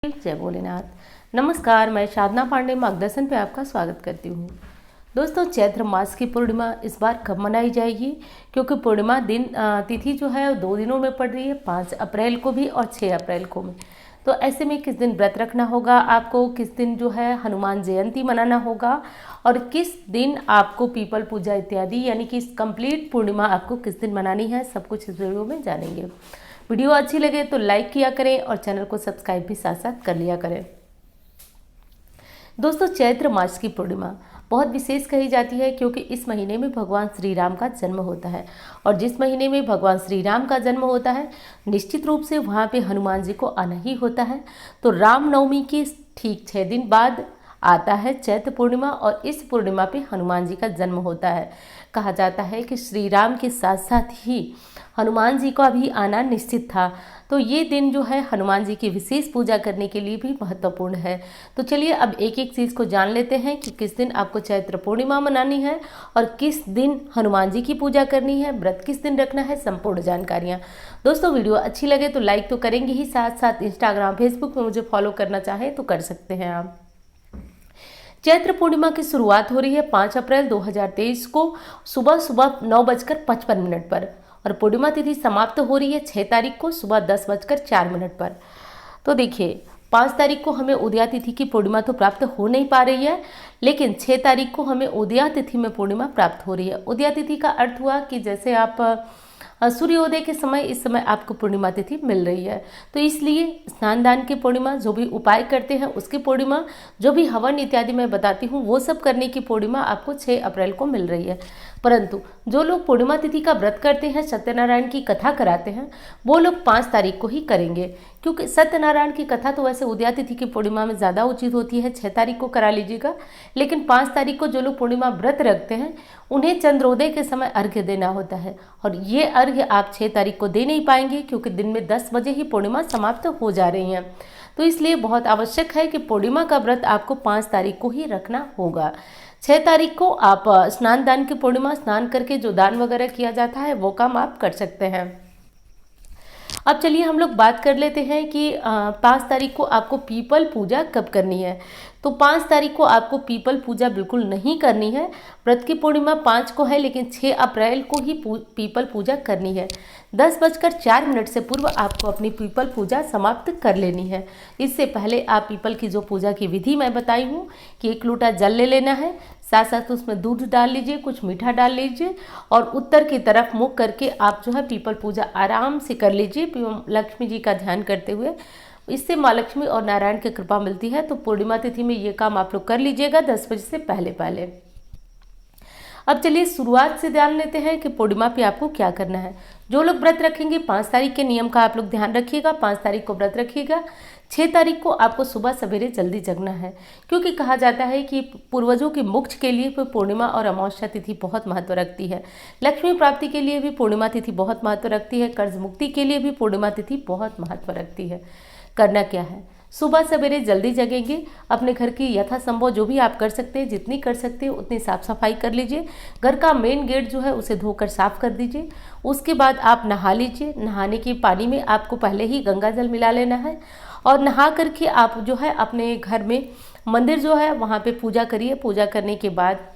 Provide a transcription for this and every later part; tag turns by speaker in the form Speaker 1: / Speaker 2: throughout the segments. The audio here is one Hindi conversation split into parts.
Speaker 1: जय भोलेनाथ। नमस्कार, मैं साधना पांडे मार्गदर्शन पे आपका स्वागत करती हूँ। दोस्तों, चैत्र मास की पूर्णिमा इस बार कब मनाई जाएगी? क्योंकि पूर्णिमा दिन तिथि जो है 2 दिनों में पड़ रही है, 5 अप्रैल को भी और 6 अप्रैल को भी। तो ऐसे में किस दिन व्रत रखना होगा आपको, किस दिन जो है हनुमान जयंती मनाना होगा और किस दिन आपको पीपल पूजा इत्यादि यानी कि कंप्लीट पूर्णिमा आपको किस दिन मनानी है, सब कुछ इस वीडियो में जानेंगे। वीडियो अच्छी लगे तो लाइक किया करें और चैनल को सब्सक्राइब भी साथ साथ कर लिया करें। दोस्तों, चैत्र मास की पूर्णिमा बहुत विशेष कही जाती है क्योंकि इस महीने में भगवान श्री राम का जन्म होता है और जिस महीने में भगवान श्री राम का जन्म होता है निश्चित रूप से वहाँ पे हनुमान जी को आना ही होता है। तो रामनवमी के ठीक 6 दिन बाद आता है चैत्र पूर्णिमा और इस पूर्णिमा पे हनुमान जी का जन्म होता है। कहा जाता है कि श्री राम के साथ साथ ही हनुमान जी का भी आना निश्चित था। तो ये दिन जो है हनुमान जी की विशेष पूजा करने के लिए भी महत्वपूर्ण है। तो चलिए अब एक एक चीज़ को जान लेते हैं कि किस दिन आपको चैत्र पूर्णिमा मनानी है और किस दिन हनुमान जी की पूजा करनी है, व्रत किस दिन रखना है, संपूर्ण जानकारियाँ। दोस्तों, वीडियो अच्छी लगे तो लाइक तो करेंगे ही, साथ साथ इंस्टाग्राम फेसबुक में मुझे फॉलो करना चाहें तो कर सकते हैं आप। चैत्र पूर्णिमा की शुरुआत हो रही है 5 अप्रैल 2023 को सुबह 9:55 पर और पूर्णिमा तिथि समाप्त हो रही है 6 तारीख को सुबह 10:04 पर। तो देखिए, 5 तारीख को हमें उदया तिथि की पूर्णिमा तो प्राप्त हो नहीं पा रही है, लेकिन 6 तारीख को हमें उदया तिथि में पूर्णिमा प्राप्त हो रही है। उदया तिथि का अर्थ हुआ कि जैसे आप सूर्योदय के समय इस समय आपको पूर्णिमा तिथि मिल रही है। तो इसलिए स्नान दान की पूर्णिमा, जो भी उपाय करते हैं उसकी पूर्णिमा, जो भी हवन इत्यादि मैं बताती हूँ वो सब करने की पूर्णिमा आपको 6 अप्रैल को मिल रही है। परंतु जो लोग पूर्णिमा तिथि का व्रत करते हैं, सत्यनारायण की कथा कराते हैं, वो लोग 5 तारीख को ही करेंगे क्योंकि सत्यनारायण की कथा तो वैसे उदया तिथि की पूर्णिमा में ज़्यादा उचित होती है, 6 तारीख को करा लीजिएगा। लेकिन 5 तारीख को जो लोग पूर्णिमा व्रत रखते हैं उन्हें चंद्रोदय के समय अर्घ्य देना होता है और ये अर्घ्य आप 6 तारीख को दे नहीं पाएंगे क्योंकि दिन में 10 बजे ही पूर्णिमा समाप्त हो जा रही है। तो इसलिए बहुत आवश्यक है कि पूर्णिमा का व्रत आपको 5 तारीख को ही रखना होगा। 6 तारीख को आप स्नान दान की पूर्णिमा, स्नान करके जो दान वगैरह किया जाता है वो काम आप कर सकते हैं। अब चलिए हम लोग बात कर लेते हैं कि 5 तारीख को आपको पीपल पूजा कब करनी है। तो 5 तारीख को आपको पीपल पूजा बिल्कुल नहीं करनी है। व्रत की पूर्णिमा 5 को है लेकिन 6 अप्रैल को ही पीपल पूजा करनी है। 10:04 से पूर्व आपको अपनी पीपल पूजा समाप्त कर लेनी है। इससे पहले आप पीपल की जो पूजा की विधि मैं बताई हूँ कि 1 लोटा जल ले लेना है, साथ साथ उसमें दूध डाल लीजिए, कुछ मीठा डाल लीजिए और उत्तर की तरफ मुख करके आप जो है पीपल पूजा आराम से कर लीजिए लक्ष्मी जी का ध्यान करते हुए। इससे माँ लक्ष्मी और नारायण की कृपा मिलती है। तो पूर्णिमा तिथि में ये काम आप लोग कर लीजिएगा 10 बजे से पहले पहले। अब चलिए शुरुआत से जान लेते हैं कि पूर्णिमा पे आपको क्या करना है। जो लोग व्रत रखेंगे 5 तारीख के नियम का आप लोग ध्यान रखिएगा। 5 तारीख को व्रत रखिएगा। 6 तारीख को आपको सुबह सवेरे जल्दी जगना है क्योंकि कहा जाता है कि पूर्वजों की मोक्ष के लिए भी पूर्णिमा और अमावस्या तिथि बहुत महत्व रखती है। लक्ष्मी प्राप्ति के लिए भी पूर्णिमा तिथि बहुत महत्व रखती है। कर्ज मुक्ति के लिए भी पूर्णिमा तिथि बहुत महत्व रखती है। करना क्या है, सुबह सवेरे जल्दी जगेंगे, अपने घर की यथासंभव जो भी आप कर सकते हैं, जितनी कर सकते हैं उतनी साफ सफाई कर लीजिए। घर का मेन गेट जो है उसे धोकर साफ कर दीजिए। उसके बाद आप नहा लीजिए। नहाने के पानी में आपको पहले ही गंगा जल मिला लेना है और नहा करके आप जो है अपने घर में मंदिर जो है वहाँ पे पूजा करिए। पूजा करने के बाद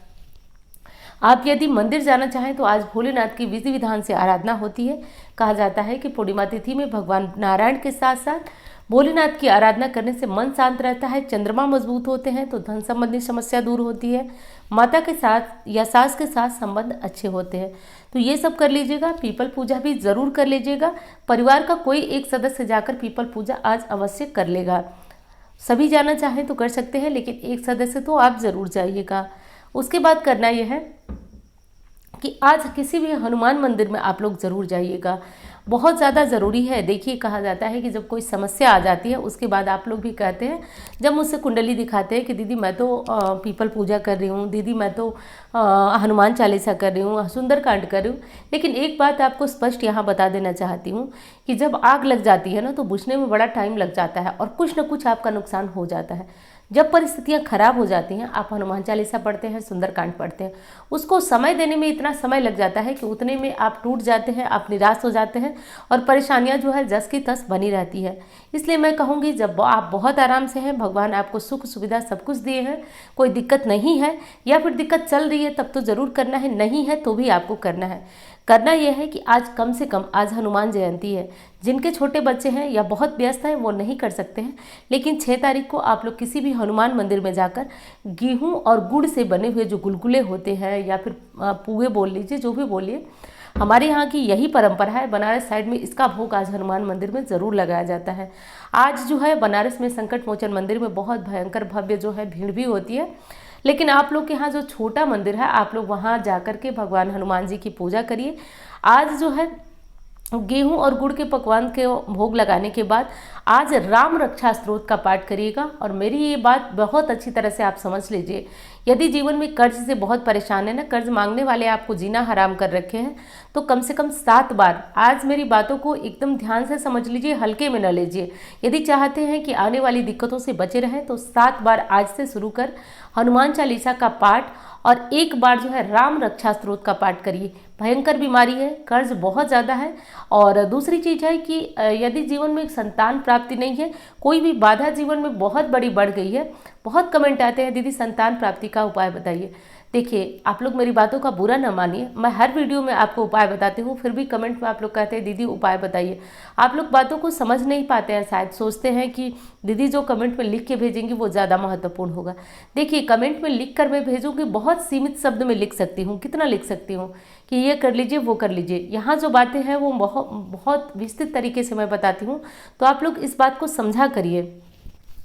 Speaker 1: आप यदि मंदिर जाना चाहें तो आज भोलेनाथ की विधि विधान से आराधना होती है। कहा जाता है कि पूर्णिमा तिथि में भगवान नारायण के साथ साथ भोलेनाथ की आराधना करने से मन शांत रहता है, चंद्रमा मजबूत होते हैं तो धन संबंधी समस्या दूर होती है, माता के साथ या सास के साथ संबंध अच्छे होते हैं। तो ये सब कर लीजिएगा। पीपल पूजा भी ज़रूर कर लीजिएगा। परिवार का कोई एक सदस्य जाकर पीपल पूजा आज अवश्य कर लेगा। सभी जाना चाहें तो कर सकते हैं लेकिन एक सदस्य तो आप ज़रूर जाइएगा। उसके बाद करना यह है कि आज किसी भी हनुमान मंदिर में आप लोग ज़रूर जाइएगा, बहुत ज़्यादा ज़रूरी है। देखिए, कहा जाता है कि जब कोई समस्या आ जाती है उसके बाद आप लोग भी कहते हैं, जब मुझसे कुंडली दिखाते हैं कि दीदी मैं तो पीपल पूजा कर रही हूँ, दीदी मैं तो हनुमान चालीसा कर रही हूँ, सुंदरकांड कर रही हूँ। लेकिन एक बात आपको स्पष्ट यहाँ बता देना चाहती हूँ कि जब आग लग जाती है ना तो बुझने में बड़ा टाइम लग जाता है और कुछ ना कुछ आपका नुकसान हो जाता है। जब परिस्थितियां खराब हो जाती हैं, आप हनुमान चालीसा पढ़ते हैं, सुंदरकांड पढ़ते हैं, उसको समय देने में इतना समय लग जाता है कि उतने में आप टूट जाते हैं, आप निराश हो जाते हैं और परेशानियां जो है जस की तस बनी रहती है। इसलिए मैं कहूँगी, जब आप बहुत आराम से हैं, भगवान आपको सुख सुविधा सब कुछ दिए हैं, कोई दिक्कत नहीं है या फिर दिक्कत चल रही है, तब तो ज़रूर करना है, नहीं है तो भी आपको करना है। करना यह है कि आज कम से कम, आज हनुमान जयंती है, जिनके छोटे बच्चे हैं या बहुत व्यस्त हैं वो नहीं कर सकते हैं, लेकिन 6 तारीख को आप लोग किसी भी हनुमान मंदिर में जाकर गेहूं और गुड़ से बने हुए जो गुलगुले होते हैं या फिर पुए बोल लीजिए, जो भी बोलिए, हमारे यहाँ की यही परंपरा है। बनारस साइड में इसका भोग आज हनुमान मंदिर में ज़रूर लगाया जाता है। आज जो है बनारस में संकट मोचन मंदिर में बहुत भयंकर भव्य जो है भीड़ भी होती है, लेकिन आप लोग के यहाँ जो छोटा मंदिर है, आप लोग वहाँ जाकर के भगवान हनुमान जी की पूजा करिए। आज जो है गेहूं और गुड़ के पकवान के भोग लगाने के बाद आज राम रक्षा स्तोत्र का पाठ करिएगा। और मेरी ये बात बहुत अच्छी तरह से आप समझ लीजिए, यदि जीवन में कर्ज से बहुत परेशान है ना, कर्ज मांगने वाले आपको जीना हराम कर रखे हैं, तो कम से कम 7 बार आज मेरी बातों को एकदम ध्यान से समझ लीजिए, हल्के में न लीजिए। यदि चाहते हैं कि आने वाली दिक्कतों से बचे रहें तो 7 बार आज से शुरू कर हनुमान चालीसा का पाठ और 1 बार जो है राम रक्षा स्तोत्र का पाठ करिए। भयंकर बीमारी है, कर्ज बहुत ज़्यादा है। और दूसरी चीज़ है कि यदि जीवन में संतान प्राप्ति नहीं है, कोई भी बाधा जीवन में बहुत बड़ी बढ़ गई है, बहुत कमेंट आते हैं, दीदी संतान प्राप्ति का उपाय बताइए। देखिए, आप लोग मेरी बातों का बुरा ना मानिए, मैं हर वीडियो में आपको उपाय बताती हूँ, फिर भी कमेंट में आप लोग कहते हैं दीदी उपाय बताइए। आप लोग बातों को समझ नहीं पाते हैं, शायद सोचते हैं कि दीदी जो कमेंट में लिख के भेजेंगी वो ज़्यादा महत्वपूर्ण होगा। देखिए, कमेंट में लिख कर मैं भेजूँगी, बहुत सीमित शब्द में लिख सकती हूँ। कितना लिख सकती हूँ कि ये कर लीजिए, वो कर लीजिए। यहाँ जो बातें हैं वो बहुत विस्तृत तरीके से मैं बताती हूँ, तो आप लोग इस बात को समझा करिए।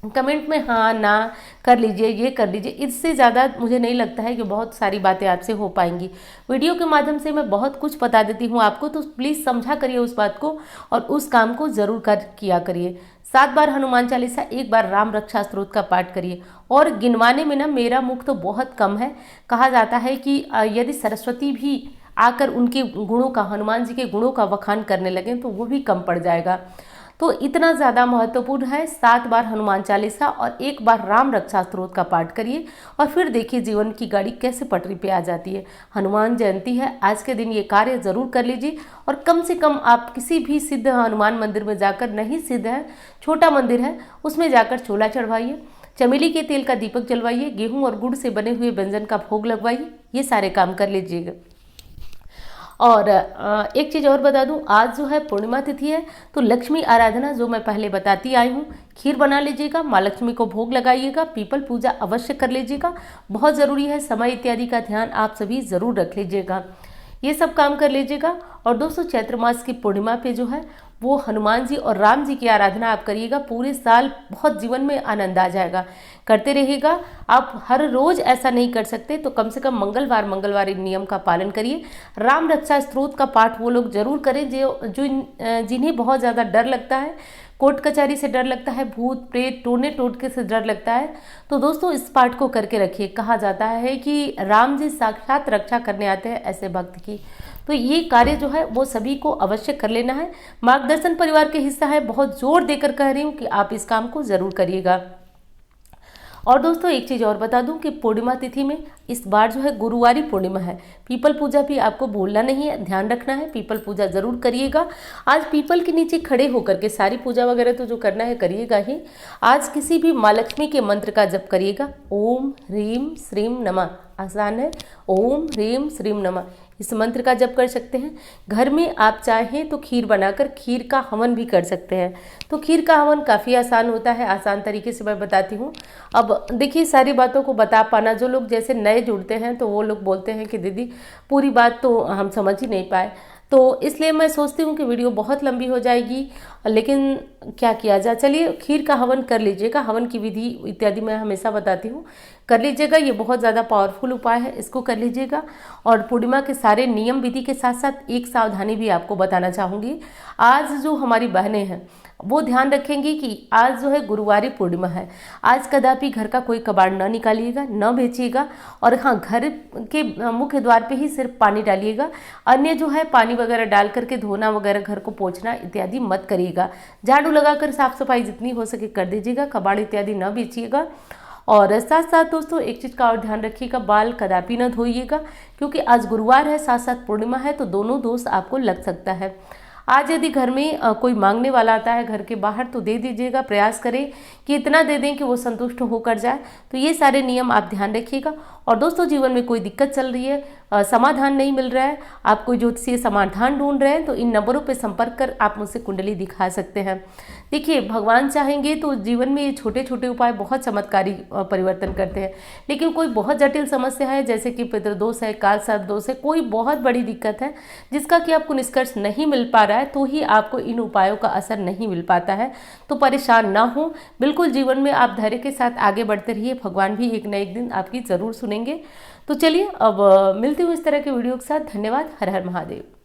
Speaker 1: कमेंट में हाँ ना कर लीजिए, ये कर लीजिए, इससे ज़्यादा मुझे नहीं लगता है कि बहुत सारी बातें आपसे हो पाएंगी। वीडियो के माध्यम से मैं बहुत कुछ बता देती हूँ आपको, तो प्लीज़ समझा करिए उस बात को और उस काम को ज़रूर किया करिए। 7 बार हनुमान चालीसा, 1 बार राम रक्षा स्तोत्र का पाठ करिए। और गिनवाने में ना मेरा मुख तो बहुत कम है। कहा जाता है कि यदि सरस्वती भी आकर उनके गुणों का, हनुमान जी के गुणों का वखान करने लगें तो वो भी कम पड़ जाएगा। तो इतना ज़्यादा महत्वपूर्ण है। 7 बार हनुमान चालीसा और 1 बार राम रक्षा स्तोत्र का पाठ करिए और फिर देखिए जीवन की गाड़ी कैसे पटरी पे आ जाती है। हनुमान जयंती है, आज के दिन ये कार्य ज़रूर कर लीजिए। और कम से कम आप किसी भी सिद्ध हनुमान मंदिर में जाकर, नहीं सिद्ध है, छोटा मंदिर है, उसमें जाकर चोला चढ़वाइए, चमेली के तेल का दीपक जलवाइए, गेहूँ और गुड़ से बने हुए व्यंजन का भोग लगवाइए। ये सारे काम कर लीजिएगा। और एक चीज़ और बता दूं, आज जो है पूर्णिमा तिथि है, तो लक्ष्मी आराधना जो मैं पहले बताती आई हूँ, खीर बना लीजिएगा, माँ लक्ष्मी को भोग लगाइएगा, पीपल पूजा अवश्य कर लीजिएगा, बहुत ज़रूरी है। समय इत्यादि का ध्यान आप सभी ज़रूर रख लीजिएगा, ये सब काम कर लीजिएगा। और दोस्तों, चैत्र मास की पूर्णिमा पे जो है वो हनुमान जी और राम जी की आराधना आप करिएगा, पूरे साल बहुत जीवन में आनंद आ जाएगा। करते रहिएगा। आप हर रोज ऐसा नहीं कर सकते तो कम से कम मंगलवार इन नियम का पालन करिए। राम रक्षा स्तोत्र का पाठ वो लोग जरूर करें जिन्हें बहुत ज़्यादा डर लगता है, कोर्ट कचहरी से डर लगता है, भूत प्रेत टोने टोटके से डर लगता है, तो दोस्तों इस पाठ को करके रखिए। कहा जाता है कि राम जी साक्षात रक्षा करने आते हैं ऐसे भक्त की, तो ये कार्य जो है वो सभी को अवश्य कर लेना है। मार्गदर्शन परिवार के हिस्सा है, बहुत जोर देकर कह रही हूँ कि आप इस काम को जरूर करिएगा। और दोस्तों एक चीज़ और बता दूं कि पूर्णिमा तिथि में इस बार जो है गुरुवारी पूर्णिमा है, पीपल पूजा भी आपको भूलना नहीं है, ध्यान रखना है, पीपल पूजा जरूर करिएगा। आज पीपल के नीचे खड़े होकर के सारी पूजा वगैरह तो जो करना है करिएगा ही। आज किसी भी माँ लक्ष्मी के मंत्र का जप करिएगा, ओम ह्रीम श्रीम नमः, आसान है, ओम ह्रीम श्रीम नमः, इस मंत्र का जप कर सकते हैं। घर में आप चाहें तो खीर बनाकर खीर का हवन भी कर सकते हैं। तो खीर का हवन काफ़ी आसान होता है, आसान तरीके से मैं बताती हूँ। अब देखिए सारी बातों को बता पाना, जो लोग जैसे नए जुड़ते हैं तो वो लोग बोलते हैं कि दीदी पूरी बात तो हम समझ ही नहीं पाए, तो इसलिए मैं सोचती हूँ कि वीडियो बहुत लंबी हो जाएगी, लेकिन क्या किया जाए। चलिए खीर का हवन कर लीजिएगा, हवन की विधि इत्यादि मैं हमेशा बताती हूँ, कर लीजिएगा। ये बहुत ज़्यादा पावरफुल उपाय है, इसको कर लीजिएगा। और पूर्णिमा के सारे नियम विधि के साथ साथ एक सावधानी भी आपको बताना चाहूँगी। आज जो हमारी बहनें हैं, वो ध्यान रखेंगी कि आज जो है गुरुवारी पूर्णिमा है, आज कदापि घर का कोई कबाड़ न निकालिएगा, न बेचिएगा, और हाँ, घर के मुख्य द्वार पे ही सिर्फ पानी डालिएगा। अन्य जो है पानी वगैरह डाल करके धोना वगैरह, घर को पोंछना इत्यादि मत करिएगा। झाड़ू लगाकर साफ सफाई जितनी हो सके कर दीजिएगा, कबाड़ इत्यादि न बेचिएगा। और साथ साथ दोस्तों एक चीज़ का और ध्यान रखिएगा, बाल कदापि न धोइएगा, क्योंकि आज गुरुवार है, साथ साथ पूर्णिमा है, तो दोनों दोष आपको लग सकता है। आज यदि घर में कोई मांगने वाला आता है घर के बाहर, तो दे दीजिएगा, प्रयास करें कि इतना दे दें कि वो संतुष्ट होकर जाए। तो ये सारे नियम आप ध्यान रखिएगा। और दोस्तों जीवन में कोई दिक्कत चल रही है, समाधान नहीं मिल रहा है, आप कोई ज्योतिषीय समाधान ढूंढ रहे हैं, तो इन नंबरों पर संपर्क कर आप मुझसे कुंडली दिखा सकते हैं। देखिए, भगवान चाहेंगे तो जीवन में ये छोटे छोटे उपाय बहुत चमत्कारी परिवर्तन करते हैं। लेकिन कोई बहुत जटिल समस्या है, जैसे कि पितृदोष है, काल सर्प दोष है, कोई बहुत बड़ी दिक्कत है जिसका कि आपको निष्कर्ष नहीं मिल पा रहा है, तो ही आपको इन उपायों का असर नहीं मिल पाता है। तो परेशान ना हो, बिल्कुल जीवन में आप धैर्य के साथ आगे बढ़ते रहिए, भगवान भी एक न एक दिन आपकी जरूर सुनेंगे। तो चलिए अब मिलती हूँ इस तरह के वीडियो के साथ। धन्यवाद। हर हर महादेव।